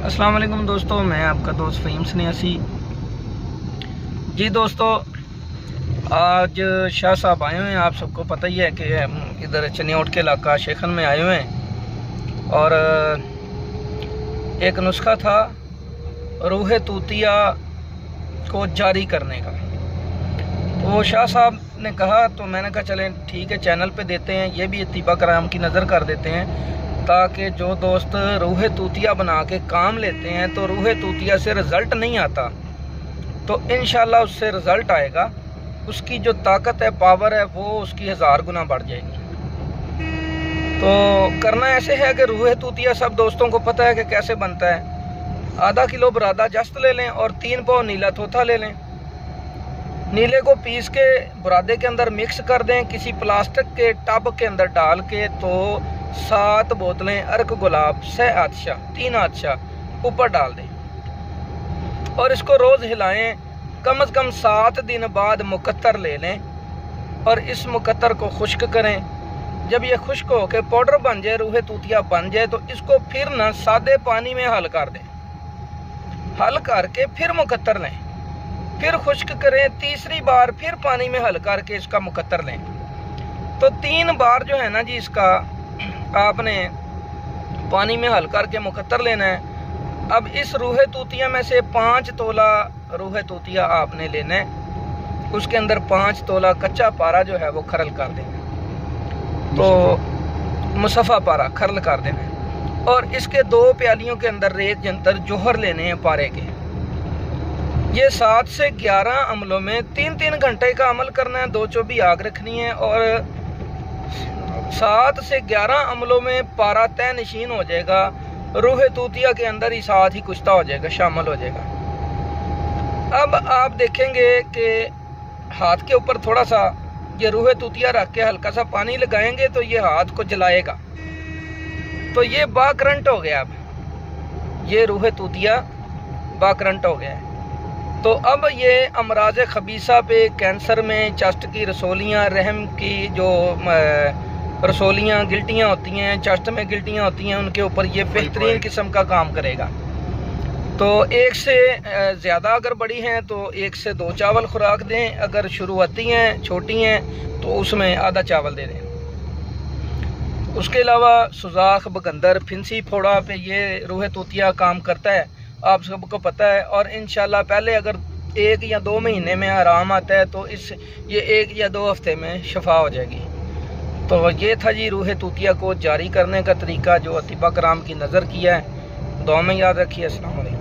अस्सलाम वालेकुम दोस्तों, मैं आपका दोस्त फ़हीम सन्यासी जी। दोस्तों, आज शाह साहब आए हुए हैं। आप सबको पता ही है कि इधर चनियोट के इलाका शेखन में आए हुए हैं और एक नुस्खा था रूह तूतिया को जारी करने का। तो शाह साहब ने कहा, तो मैंने कहा चलें ठीक है, चैनल पे देते हैं, ये भी इत्तिबा कराम की नज़र कर देते हैं, ताकि जो दोस्त रूह तूतिया बना के काम लेते हैं तो रूह तूतिया से रिज़ल्ट नहीं आता, तो इंशाल्लाह उससे रिज़ल्ट आएगा। उसकी जो ताकत है, पावर है, वो उसकी 1000 गुना बढ़ जाएगी। तो करना ऐसे है कि रूह तूतिया सब दोस्तों को पता है कि कैसे बनता है। आधा किलो बरादा जस्त ले लें और 3 पाव नीला तोता ले लें। नीले को पीस के बुरादे के अंदर मिक्स कर दें, किसी प्लास्टिक के टब के अंदर डाल के। तो 7 बोतलें अर्क गुलाब 6 आदशा 3 आदशा ऊपर डाल दें और इसको रोज़ हिलाएं। कम से कम 7 दिन बाद मुकत्तर ले लें और इस मुकत्तर को खुश्क करें। जब ये खुश्क हो के पाउडर बन जाए, रूह तूतिया बन जाए, तो इसको फिर ना सादे पानी में हल कर दें। हल करके फिर मुकत्तर लें, फिर खुश्क करें। तीसरी बार फिर पानी में हल करके इसका मुकत्तर लें। तो 3 बार जो है ना जी, इसका आपने पानी में हल करके मुकत्तर लेना है। अब इस रूह तूतिया में से 5 तोला रूह तूतिया आपने लेना है। उसके अंदर 5 तोला कच्चा पारा जो है वो खरल कर देना है, तो मुसफ़ा पारा खरल कर देना है। और इसके 2 प्यालियों के अंदर रेत जंतर जोहर लेने हैं पारे के। ये 7 से 11 अमलों में 3-3 घंटे का अमल करना है। 2 चौबी आग रखनी है और 7 से 11 अमलों में पारा तय नशीन हो जाएगा। रूह तूतिया के अंदर ही साथ ही कुश्ता हो जाएगा, शामिल हो जाएगा। अब आप देखेंगे कि हाथ के ऊपर थोड़ा सा ये रूह तूतिया रख के हल्का सा पानी लगाएंगे तो ये हाथ को जलाएगा। तो ये बाकरंट हो गया। अब ये रूह तूतिया बाकरंट हो गया है। तो अब ये अमराज खबीसा पे, कैंसर में, चस्ट की रसोलियाँ, रहम की जो रसोलियाँ गिल्टियाँ होती हैं, चस्ट में गिल्टियाँ होती हैं, उनके ऊपर ये बेहतरीन किस्म का काम करेगा। तो 1 से ज़्यादा अगर बड़ी हैं तो 1 से 2 चावल खुराक दें। अगर शुरुआती हैं, छोटी हैं, तो उसमें आधा चावल दे दें। उसके अलावा सुजाख, बगंदर, फिंसी फोड़ा पे ये रूह तूतिया काम करता है, आप सबको पता है। और इंशाल्लाह पहले अगर 1 या 2 महीने में आराम आता है तो ये 1 या 2 हफ्ते में शफा हो जाएगी। तो ये था जी रूह तूतिया को जारी करने का तरीका, जो इत्तिबा कराम की नज़र किया है। दुआ में याद रखिए। अस्सलाम वालेकुम।